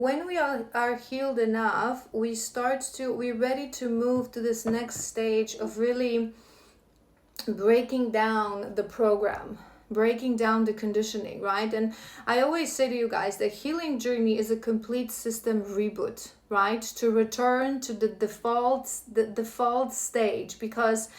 when we are healed enough, we're ready to move to this next stage of really breaking down the program, breaking down the conditioning, right? And I always say to you guys, the healing journey is a complete system reboot, right? To return to the default stage, because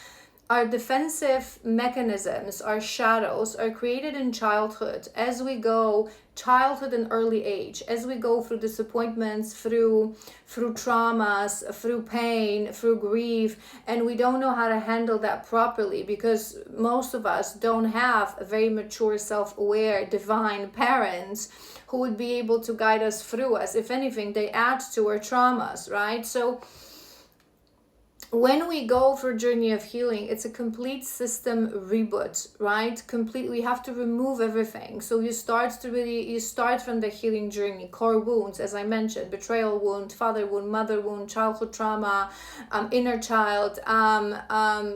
our defensive mechanisms, our shadows, are created in childhood as we go, childhood and early age, as we go through disappointments, through traumas, through pain, through grief, and we don't know how to handle that properly because most of us don't have a very mature, self-aware, divine parents who would be able to guide us through us. If anything, they add to our traumas, right? So when we go for a journey of healing, it's a complete system reboot, right? We have to remove everything. So you start from the healing journey, core wounds, as I mentioned, betrayal wound, father wound, mother wound, childhood trauma, inner child,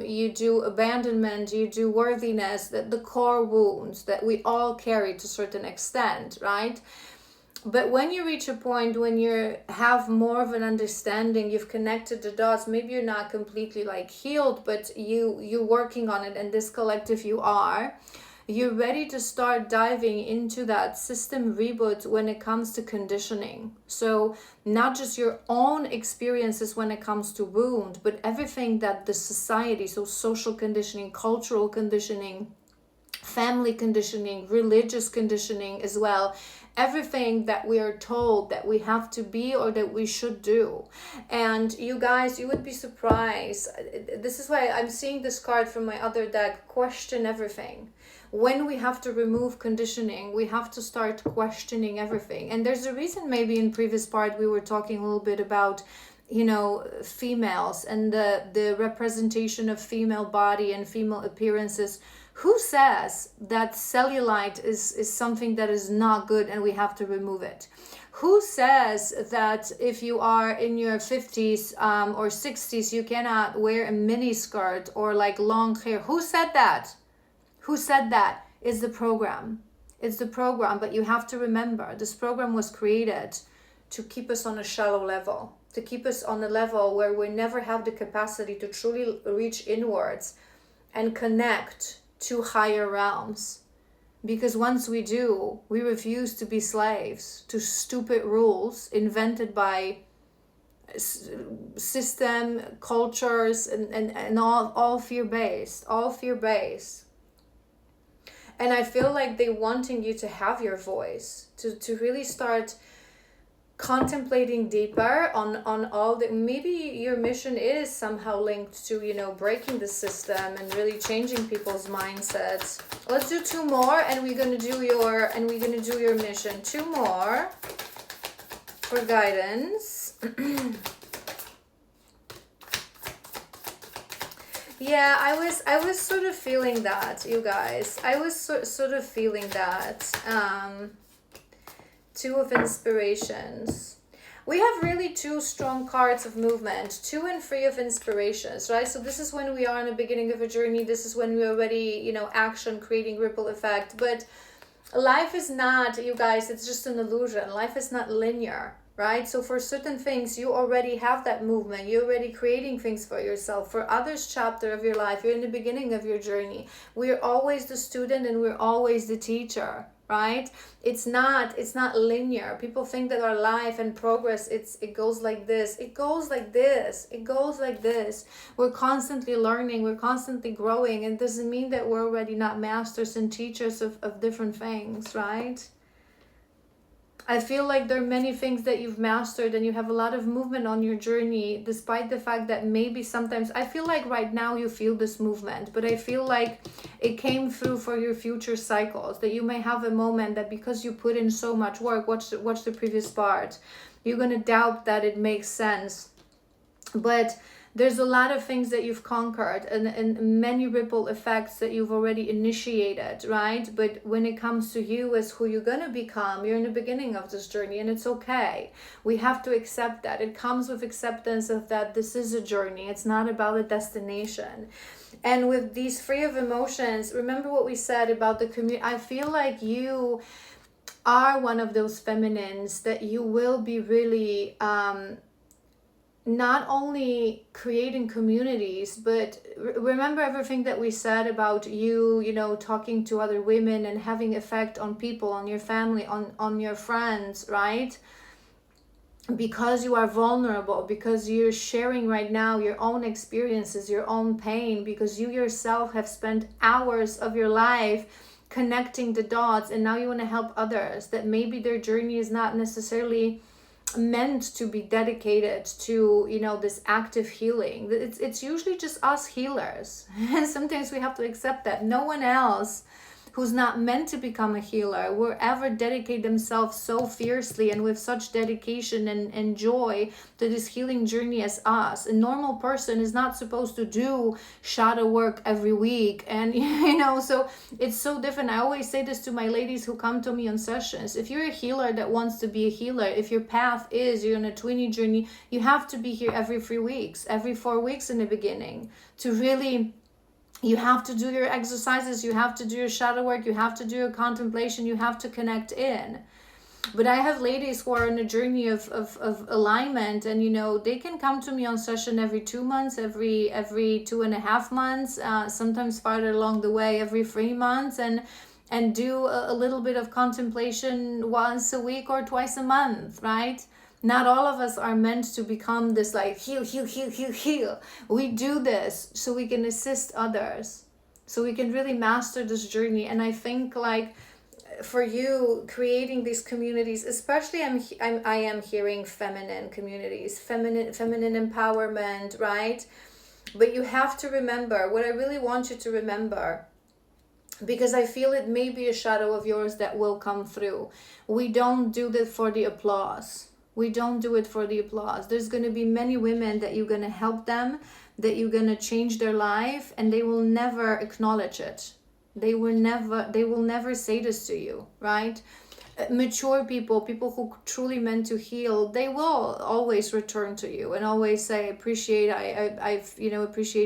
you do abandonment, you do worthiness, the core wounds that we all carry to a certain extent, right? But when you reach a point when you have more of an understanding, you've connected the dots, maybe you're not completely like healed, but you're working on it, and this collective you're ready to start diving into that system reboot when it comes to conditioning. So not just your own experiences when it comes to wound, but everything that the society, so social conditioning, cultural conditioning, family conditioning, religious conditioning as well, everything that we are told that we have to be or that we should do. And you guys, you would be surprised. This is why I'm seeing this card from my other deck, question everything. When we have to remove conditioning, we have to start questioning everything. And there's a reason, maybe in previous part we were talking a little bit about females and the representation of female body and female appearances. Who says that cellulite is something that is not good and we have to remove it? Who says that if you are in your 50s or 60s, you cannot wear a mini skirt or like long hair? Who said that? Who said that? It's the program. It's the program, but you have to remember, this program was created to keep us on a shallow level, to keep us on a level where we never have the capacity to truly reach inwards and connect to higher realms. Because once we do, we refuse to be slaves to stupid rules invented by system, cultures, and all fear-based, And I feel like they wanting you to have your voice, to really start contemplating deeper on all the, maybe your mission is somehow linked to breaking the system and really changing people's mindsets. Let's do two more, and we're gonna do your mission. Two more for guidance. Yeah, I was sort of feeling that, you guys. I was sort of feeling that. Two of inspirations. We have really two strong cards of movement, 2 and 3 of inspirations, right? So this is when we are in the beginning of a journey. This is when we're already, action, creating ripple effect. But life is not, you guys, it's just an illusion. Life is not linear, right? So for certain things, you already have that movement. You're already creating things for yourself. For others chapter of your life, you're in the beginning of your journey. We're always the student and we're always the teacher, right? It's not linear. People think that our life and progress, it goes like this. It goes like this. It goes like this. We're constantly learning. We're constantly growing. And it doesn't mean that we're already not masters and teachers of different things, right? I feel like there are many things that you've mastered and you have a lot of movement on your journey, despite the fact that maybe sometimes, I feel like right now you feel this movement, but I feel like it came through for your future cycles, that you may have a moment that because you put in so much work, watch the previous part, you're going to doubt that it makes sense. But there's a lot of things that you've conquered and many ripple effects that you've already initiated, right? But when it comes to you as who you're going to become, you're in the beginning of this journey, and it's okay. We have to accept that. It comes with acceptance of that this is a journey. It's not about a destination. And with these 3 of emotions, remember what we said about the community. I feel like you are one of those feminines that you will be really not only creating communities, but remember everything that we said about you, you know, talking to other women and having effect on people, on your family, on your friends, right? Because you are vulnerable, because you're sharing right now your own experiences, your own pain, because you yourself have spent hours of your life connecting the dots, and now you want to help others that maybe their journey is not necessarily meant to be dedicated to, you know, this active healing. It's usually just us healers. And sometimes we have to accept that no one else who's not meant to become a healer will ever dedicate themselves so fiercely and with such dedication and joy to this healing journey as us. A normal person is not supposed to do shadow work every week, and you know, so it's so different. I always say this to my ladies who come to me on sessions: if you're a healer that wants to be a healer, if your path is you're on a twinny journey, you have to be here every 3 weeks, every 4 weeks in the beginning to really. You have to do your exercises, you have to do your shadow work, you have to do your contemplation, you have to connect in. But I have ladies who are on a journey of alignment, and you know, they can come to me on session every 2 months, every 2.5 months, sometimes farther along the way, every 3 months, and do a little bit of contemplation once a week or twice a month, right? Not all of us are meant to become this like heal. We do this so we can assist others, so we can really master this journey. And I think like for you, creating these communities, especially I am hearing feminine communities, feminine empowerment, right? But you have to remember what I really want you to remember, because I feel it may be a shadow of yours that will come through. We don't do this for the applause. We don't do it for the applause. There's going to be many women that you're going to help them, that you're going to change their life, and they will never acknowledge it. They will never say this to you, right? Mature people who truly meant to heal, they will always return to you and always say, I appreciate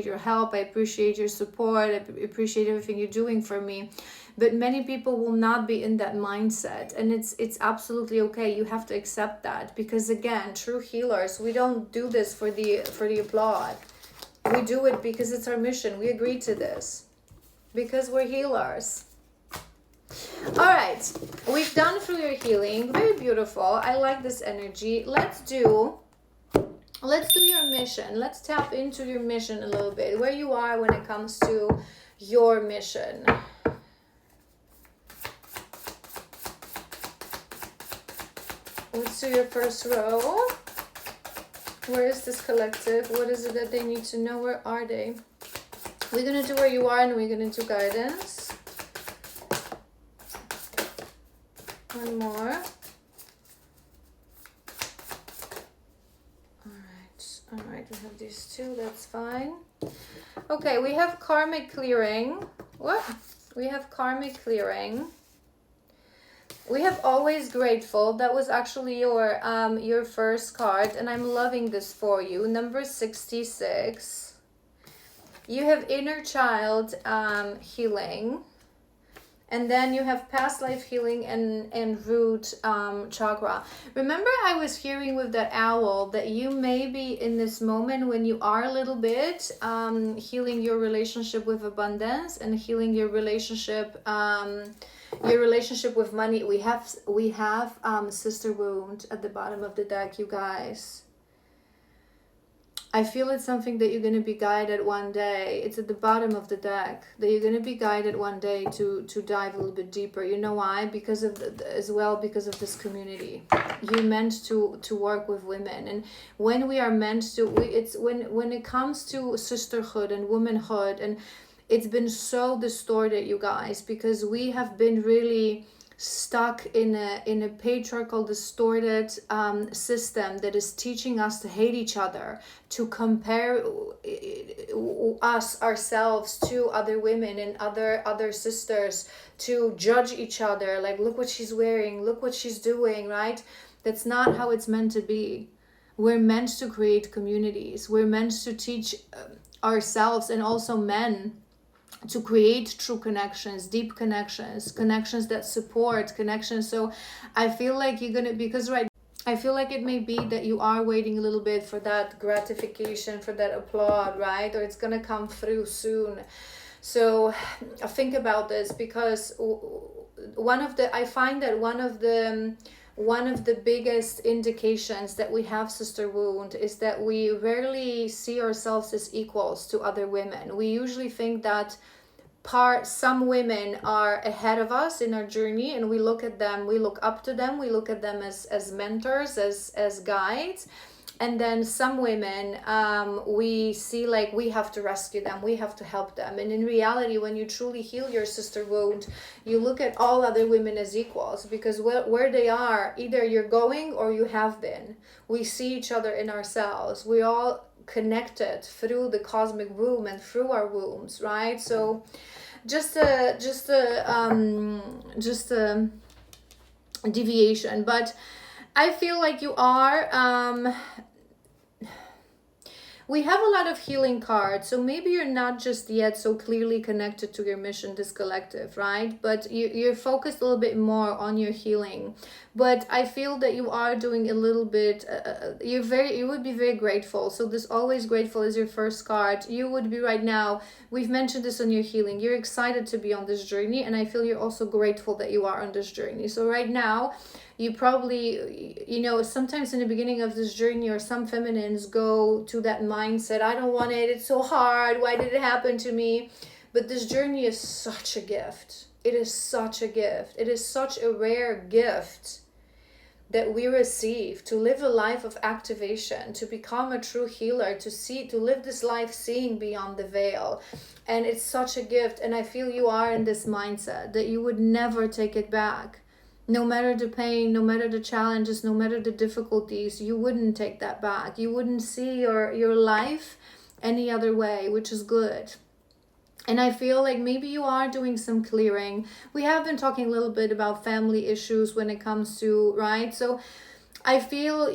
your help, I appreciate your support, I appreciate everything you're doing for me. But many people will not be in that mindset, and it's absolutely okay. You have to accept that, because again, true healers, we don't do this for the applaud. We do it because it's our mission. We agreed to this because we're healers. All right, we've done through your healing. Very beautiful. I like this energy. Let's do your mission. Let's tap into your mission a little bit, where you are when it comes to your mission. Let's do your first row. Where is this collective? What is it that they need to know? Where are they? We're going to do where you are, and we're going to do guidance. One more. All right, we have these two, that's fine. Okay, we have karmic clearing. What? We have karmic clearing. We have always grateful. That was actually your first card, and I'm loving this for you. Number 66. You have inner child healing, and then you have past life healing and root chakra. Remember, I was hearing with that owl that you may be in this moment when you are a little bit healing your relationship with abundance and healing your relationship with money. We have sister wound at the bottom of the deck, you guys. I feel it's something that you're going to be guided one day. It's at the bottom of the deck that you're going to be guided one day to dive a little bit deeper. You know why? Because of this community. You're meant to work with women, and when we are meant to, it's when it comes to sisterhood and womanhood, and it's been so distorted, you guys, because we have been really stuck in a patriarchal, distorted system that is teaching us to hate each other, to compare ourselves to other women and other sisters, to judge each other, like, look what she's wearing, look what she's doing, right? That's not how it's meant to be. We're meant to create communities. We're meant to teach ourselves, and also men, to create true connections, deep connections, connections that support, connections. So I feel like you're gonna, because I feel like it may be that you are waiting a little bit for that gratification, for that applaud, right? Or it's gonna come through soon. So think about this, because I find that one of the biggest indications that we have sister wound is that we rarely see ourselves as equals to other women. We usually think that some women are ahead of us in our journey, and we look at them, we look up to them, we look at them as mentors, as guides. And then some women, we see like we have to rescue them, we have to help them. And in reality, when you truly heal your sister wound, you look at all other women as equals, because where they are, either you're going or you have been. We see each other in ourselves. We all connected through the cosmic womb and through our wombs, right? So just a deviation, but I feel like you are we have a lot of healing cards, so maybe you're not just yet so clearly connected to your mission, this collective, right? But you're focused a little bit more on your healing. But I feel that you are doing a little bit, you would be very grateful. So this always grateful is your first card. You would be right now, we've mentioned this on your healing, you're excited to be on this journey, and I feel you're also grateful that you are on this journey. So right now, you probably, sometimes in the beginning of this journey, or some feminines go to that mindset, I don't want it, it's so hard, why did it happen to me? But this journey is such a gift. It is such a gift. It is such a rare gift that we receive, to live a life of activation, to become a true healer, to live this life seeing beyond the veil. And it's such a gift. And I feel you are in this mindset that you would never take it back. No matter the pain, no matter the challenges, no matter the difficulties, you wouldn't take that back. You wouldn't see your life any other way, which is good. And I feel like maybe you are doing some clearing. We have been talking a little bit about family issues when it comes to, right? So I feel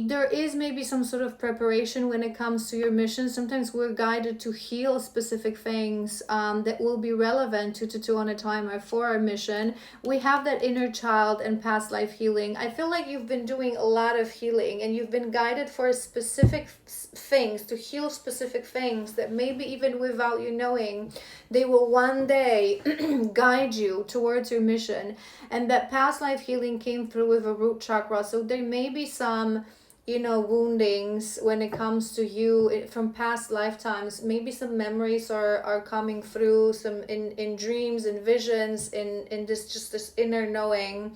there is maybe some sort of preparation when it comes to your mission. Sometimes we're guided to heal specific things that will be relevant to on a timer for our mission. We have that inner child and past life healing. I feel like you've been doing a lot of healing, and you've been guided for specific things, to heal specific things that maybe even without you knowing, they will one day guide you towards your mission. And that past life healing came through with a root chakra. So there may be some, woundings when it comes to you from past lifetimes. Maybe some memories are coming through, some in dreams and visions, in this inner knowing.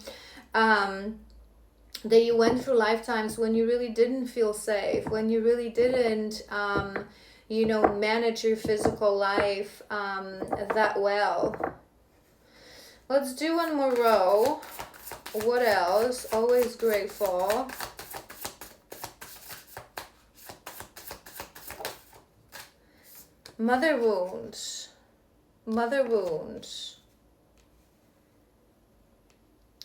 That you went through lifetimes when you really didn't feel safe, when you really didn't, manage your physical life that well. Let's do one more row. What else? Always grateful. Mother wound. Mother wound.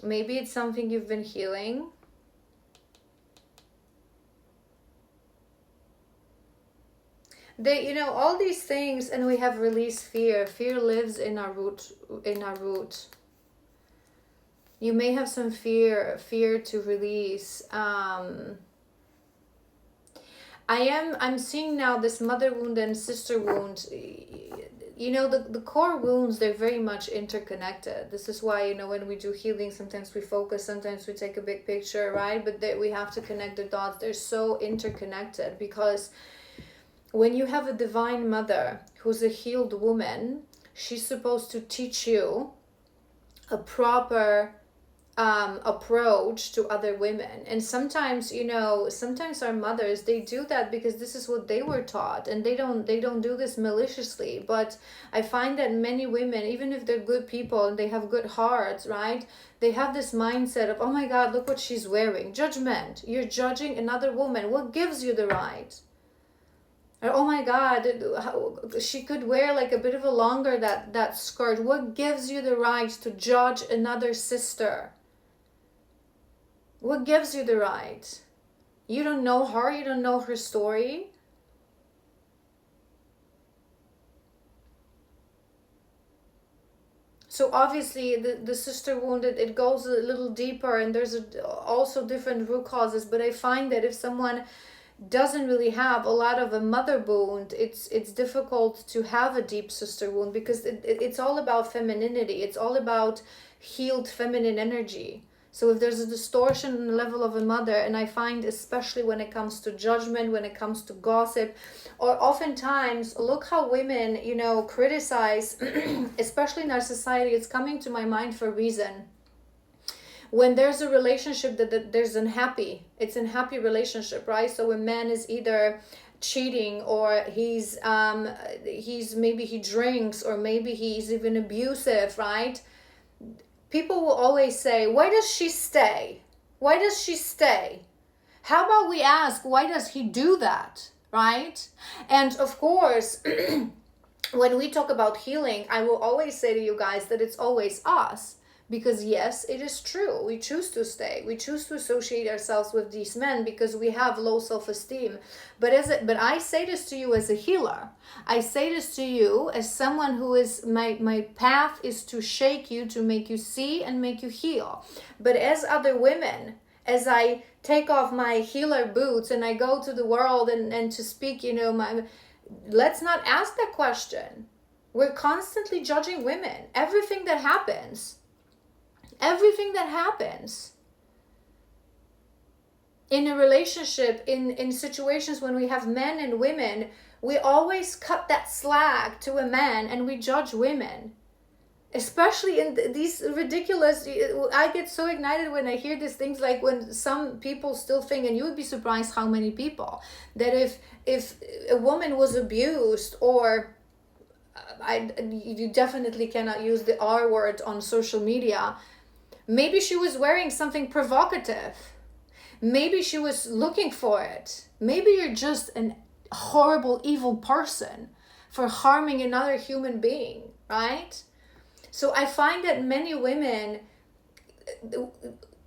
Maybe it's something you've been healing. All these things, and we have released fear. Fear lives in our root. You may have some fear to release. I'm seeing now this mother wound and sister wound. The core wounds, they're very much interconnected. This is why, when we do healing, sometimes we focus, sometimes we take a big picture, right? But we have to connect the dots. They're so interconnected, because when you have a divine mother who's a healed woman, she's supposed to teach you a proper approach to other women. And sometimes our mothers, they do that because this is what they were taught, and they don't do this maliciously. But I find that many women, even if they're good people and they have good hearts, right, they have this mindset of, oh my God, look what she's wearing. Judgment. You're judging another woman. What gives you the right? Or, oh my God, she could wear like a bit of a longer that skirt. What gives you the right to judge another sister? What gives you the right? You don't know her. You don't know her story. So obviously the sister wound, it goes a little deeper, and there's also different root causes. But I find that if someone doesn't really have a lot of a mother wound, it's difficult to have a deep sister wound, because it's all about femininity. It's all about healed feminine energy. So if there's a distortion in the level of a mother, and I find especially when it comes to judgment, when it comes to gossip, or oftentimes look how women, criticize, especially in our society, it's coming to my mind for a reason. When there's a relationship that there's it's an unhappy relationship, right? So a man is either cheating, or he's maybe he drinks, or maybe he's even abusive, right? People will always say, why does she stay? Why does she stay? How about we ask, why does he do that, right? And of course, when we talk about healing, I will always say to you guys that it's always us. Because yes, it is true. We choose to stay. We choose to associate ourselves with these men because we have low self-esteem. But I say this to you as a healer. I say this to you as someone who is, my path is to shake you, to make you see and make you heal. But as other women, as I take off my healer boots and I go to the world and to speak, let's not ask that question. We're constantly judging women. Everything that happens in a relationship, in situations when we have men and women, we always cut that slack to a man and we judge women. Especially in these ridiculous, I get so ignited when I hear these things, like when some people still think, and you would be surprised how many people, that if a woman was abused, or you definitely cannot use the R word on social media, maybe she was wearing something provocative. Maybe she was looking for it. Maybe you're just a horrible, evil person for harming another human being, right? So I find that many women,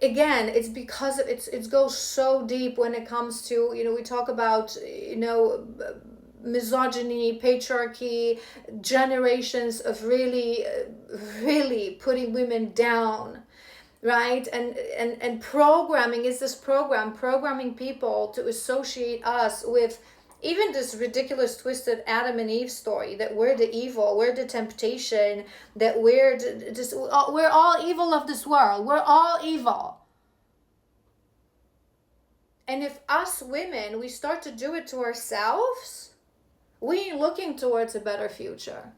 again, it's because it goes so deep when it comes to, we talk about, misogyny, patriarchy, generations of really, really putting women down. Right? And programming is this programming people to associate us with even this ridiculous twisted Adam and Eve story, that we're the evil, we're the temptation, that we're all evil of this world. We're all evil. And if us women, we start to do it to ourselves, we ain't looking towards a better future.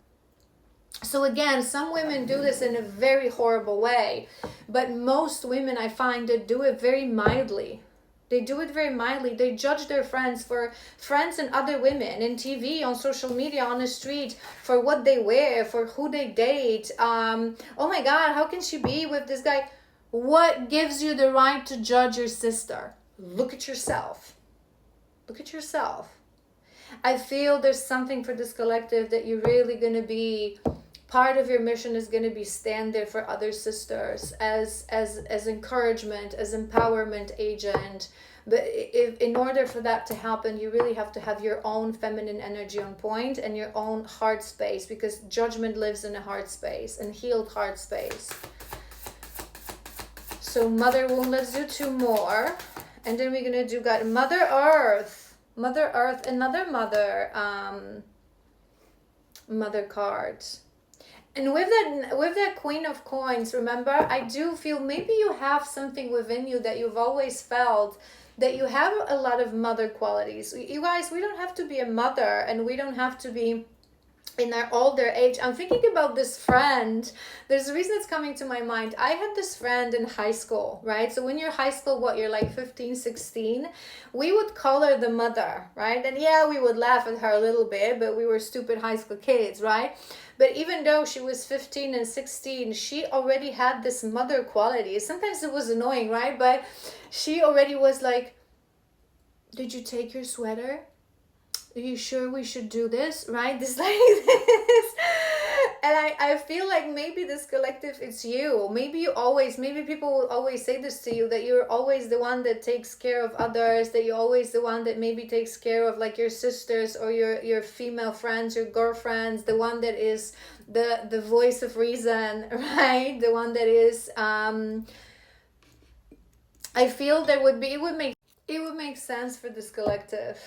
So again, some women do this in a very horrible way, but most women, I find, that do it very mildly. They do it very mildly. They judge their friends and other women in TV, on social media, on the street, for what they wear, for who they date. Oh my God, how can she be with this guy? What gives you the right to judge your sister? Look at yourself. Look at yourself. I feel there's something for this collective that you're really going to be, part of your mission is going to be stand there for other sisters as encouragement, as empowerment agent. But if in order for that to happen, you really have to have your own feminine energy on point and your own heart space, because judgment lives in a heart space, and healed heart space. So mother wound, let's do 2 more. And then we're going to do God, Mother Earth, another mother card. And with that Queen of Coins, remember, I do feel maybe you have something within you that you've always felt, that you have a lot of mother qualities. You guys, we don't have to be a mother, and we don't have to be in our older age. I'm thinking about this friend. There's a reason it's coming to my mind. I had this friend in high school, right? So when you're high school, you're like 15, 16, we would call her the mother, right? And yeah, we would laugh at her a little bit, but we were stupid high school kids, right? But even though she was 15 and 16, she already had this mother quality. Sometimes it was annoying, right? But she already was like, did you take your sweater? Are you sure we should do this? Right? This like this. I feel like maybe this collective, it's you. Maybe people will always say this to you, that you're always the one that takes care of others, that you're always the one that maybe takes care of like your sisters or your female friends, your girlfriends, the one that is the voice of reason, right? The one that is I feel there would be, it would make sense for this collective.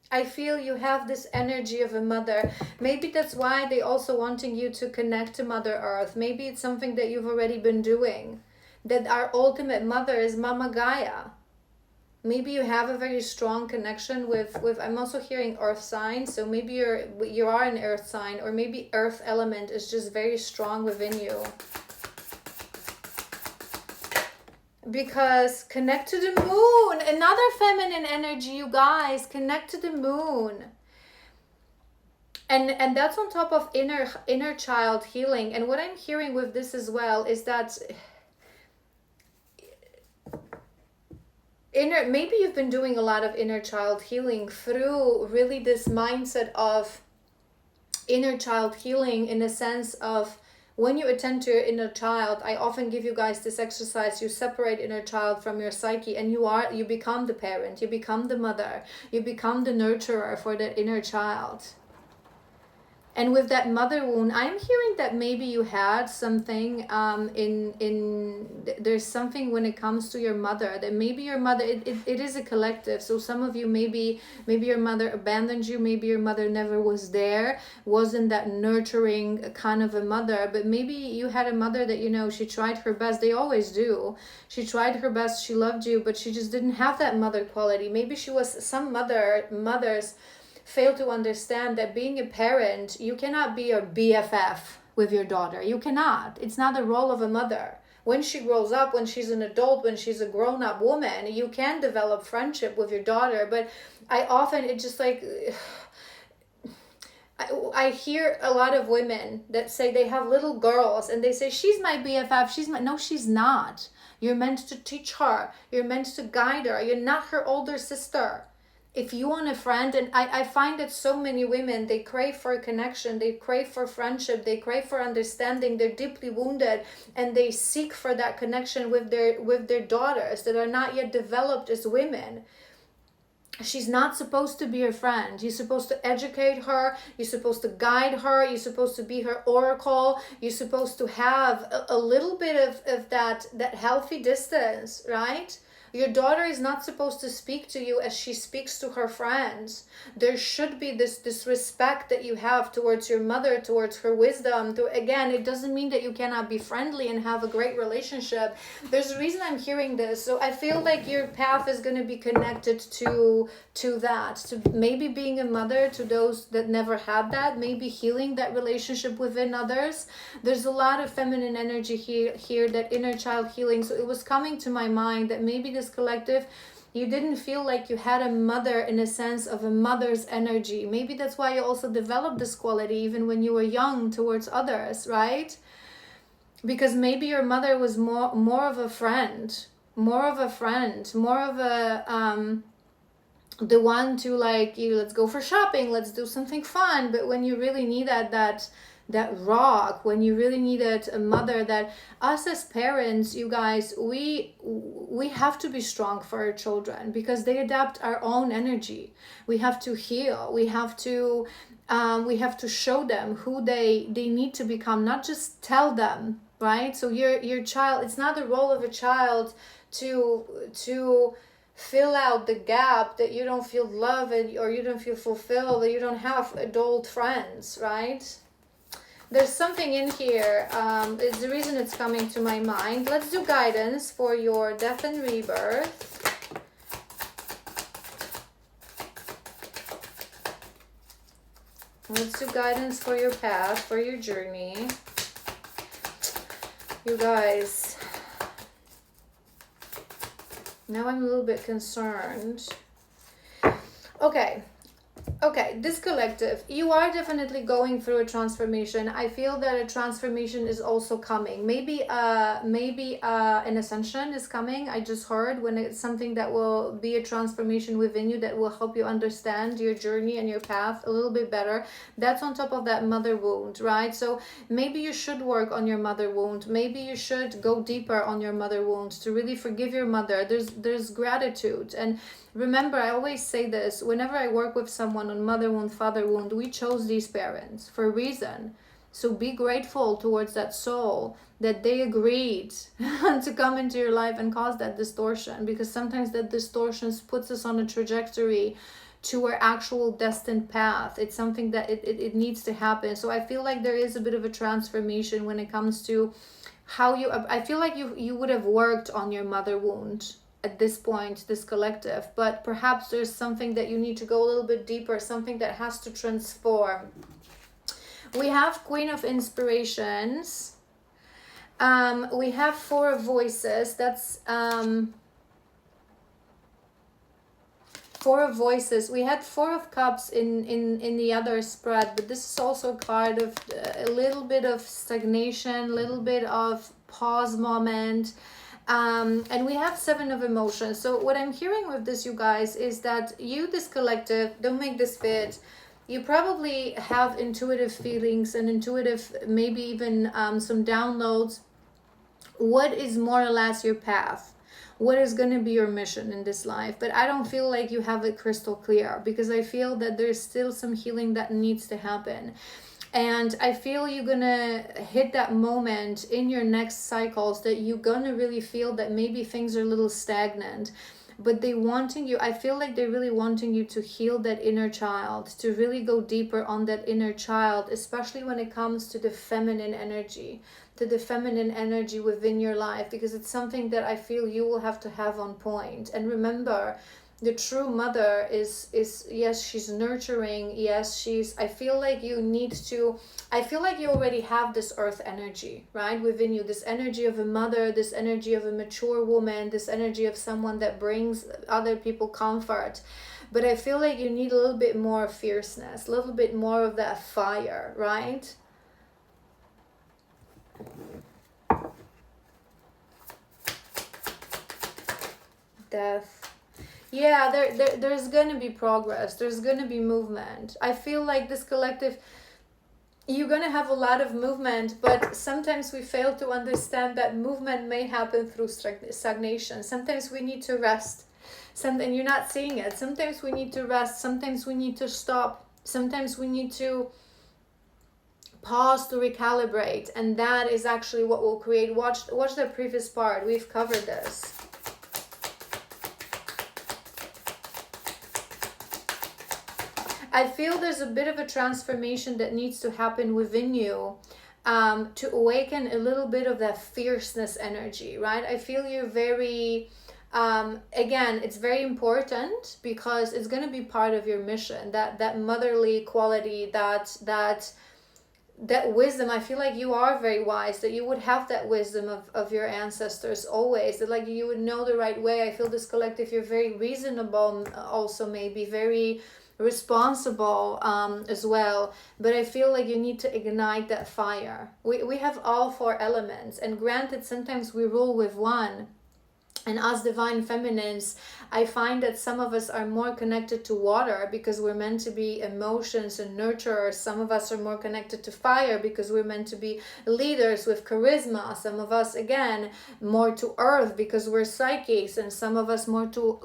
I feel you have this energy of a mother. Maybe that's why they also wanting you to connect to Mother Earth. Maybe it's something that you've already been doing. That our ultimate mother is Mama Gaia. Maybe you have a very strong connection with I'm also hearing earth sign, so maybe you are an earth sign, or maybe earth element is just very strong within you. Because connect to the moon, another feminine energy, you guys, connect to the moon. And that's on top of inner child healing. And what I'm hearing with this as well is that maybe you've been doing a lot of inner child healing through really this mindset of inner child healing, in a sense of, when you attend to your inner child, I often give you guys this exercise. You separate inner child from your psyche, and you become the parent, you become the mother, you become the nurturer for that inner child. And with that mother wound, I'm hearing that maybe you had something there's something when it comes to your mother, that maybe your mother, it is a collective. So some of you, maybe your mother abandoned you, maybe your mother never was there, wasn't that nurturing kind of a mother, but maybe you had a mother that, you know, she tried her best. They always do. She tried her best, she loved you, but she just didn't have that mother quality. Maybe she was, some mothers fail to understand that being a parent, you cannot be a BFF with your daughter. You cannot. It's not the role of a mother. When she grows up, when she's an adult, when she's a grown-up woman, you can develop friendship with your daughter. But it's just like, I hear a lot of women that say they have little girls and they say, she's my BFF, no, she's not. You're meant to teach her. You're meant to guide her. You're not her older sister. If you want a friend, and I find that so many women, they crave for a connection, they crave for friendship, they crave for understanding, they're deeply wounded, and they seek for that connection with their daughters that are not yet developed as women. She's not supposed to be her friend. You're supposed to educate her. You're supposed to guide her. You're supposed to be her oracle. You're supposed to have a little bit of that healthy distance, right? Your daughter is not supposed to speak to you as she speaks to her friends. There should be this respect that you have towards your mother, towards her wisdom. Again, it doesn't mean that you cannot be friendly and have a great relationship. There's a reason I'm hearing this. So I feel like your path is going to be connected to that. To maybe being a mother to those that never had that. Maybe healing that relationship within others. There's a lot of feminine energy here, that inner child healing. So it was coming to my mind that maybe this collective, you didn't feel like you had a mother in a sense of a mother's energy. Maybe that's why you also developed this quality even when you were young towards others, right? Because maybe your mother was more of a friend, more of a the one to, like, let's go for shopping, let's do something fun. But when you really need that rock, when you really needed a mother, that us as parents, you guys, we have to be strong for our children, because they adapt our own energy. We have to heal. We have to show them who they need to become, not just tell them, right? So your child, it's not the role of a child to fill out the gap that you don't feel loved, or you don't feel fulfilled, or you don't have adult friends, right? There's something in here. It's the reason it's coming to my mind. Let's do guidance for your death and rebirth. Let's do guidance for your path, for your journey. You guys, now I'm a little bit concerned. Okay. Okay, this collective, you are definitely going through a transformation. I feel that a transformation is also coming. Maybe an ascension is coming. I just heard, when it's something that will be a transformation within you that will help you understand your journey and your path a little bit better. That's on top of that mother wound, right? So maybe you should work on your mother wound. Maybe you should go deeper on your mother wound to really forgive your mother. There's gratitude. And remember, I always say this, whenever I work with someone on mother wound, father wound, we chose these parents for a reason. So be grateful towards that soul that they agreed to come into your life and cause that distortion, because sometimes that distortion puts us on a trajectory to our actual destined path. It's something that it needs to happen. So I feel like there is a bit of a transformation when it comes to how you, I feel like you would have worked on your mother wound at this point, this collective, but perhaps there's something that you need to go a little bit deeper, something that has to transform. We have Queen of Inspirations. We have Four of Voices. That's Four of Voices. We had Four of Cups in the other spread, but this is also a card of a little bit of stagnation, a little bit of pause moment. And we have Seven of Emotions. So what I'm hearing with this, you guys, is that you, this collective, don't make this fit. You probably have intuitive feelings and intuitive, maybe even some downloads. What is more or less your path? What is going to be your mission in this life? But I don't feel like you have it crystal clear, because I feel that there's still some healing that needs to happen. And I feel you're gonna hit that moment in your next cycles that you're gonna really feel that maybe things are a little stagnant, but I feel like they're really wanting you to heal that inner child, to really go deeper on that inner child, especially when it comes to the feminine energy, within your life, because it's something that I feel you will have to have on point. And remember, the true mother is yes, she's nurturing, yes, I feel like you already have this earth energy, right, within you, this energy of a mother, this energy of a mature woman, this energy of someone that brings other people comfort. But I feel like you need a little bit more fierceness, a little bit more of that fire, right? Death. Yeah, there's gonna be progress, there's gonna be movement. I feel like this collective, you're gonna have a lot of movement, but sometimes we fail to understand that movement may happen through stagnation. Sometimes we need to rest. Something you're not seeing it. Sometimes we need to rest. Sometimes we need to stop. Sometimes we need to pause to recalibrate, and that is actually what will create. Watch the previous part. We've covered this. I feel there's a bit of a transformation that needs to happen within you, to awaken a little bit of that fierceness energy, right? I feel you're very, again, it's very important because it's going to be part of your mission, that motherly quality, that wisdom. I feel like you are very wise, that you would have that wisdom of your ancestors always, that like you would know the right way. I feel this collective, you're very reasonable, also maybe very responsible as well, but I feel like you need to ignite that fire. We have all four elements, and granted sometimes we rule with one. And as divine feminines, I find that some of us are more connected to water because we're meant to be emotions and nurturers. Some of us are more connected to fire because we're meant to be leaders with charisma. Some of us, again, more to earth because we're psychics. And some of us more to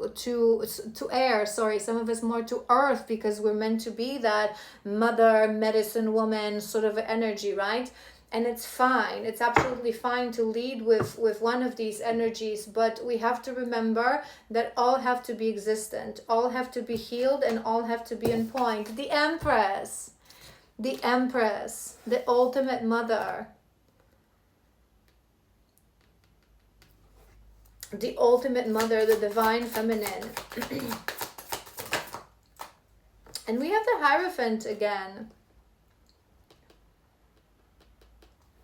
air. Some of us more to earth because we're meant to be that mother, medicine woman sort of energy, right? And it's fine. It's absolutely fine to lead with one of these energies, but we have to remember that all have to be existent, all have to be healed, and all have to be on point. The Empress, the ultimate mother, the divine feminine. And we have the Hierophant again.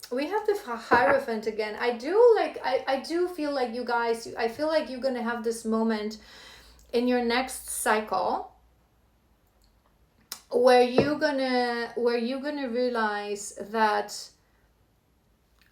We have the Hierophant again. I do feel like you guys, I feel like you're going to have this moment in your next cycle where you're gonna realize that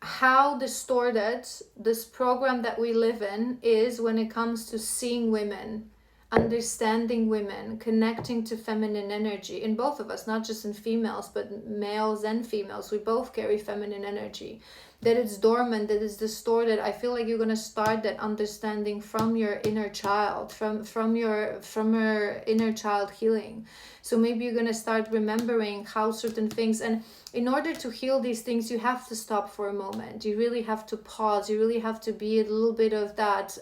how distorted this program that we live in is when it comes to seeing women, understanding women, connecting to feminine energy in both of us, not just in females, but males and females. We both carry feminine energy. That it's dormant, that it's distorted. I feel like you're gonna start that understanding from your inner child, from your inner child healing. So maybe you're gonna start remembering how certain things, and in order to heal these things, you have to stop for a moment. You really have to pause. You really have to be a little bit of that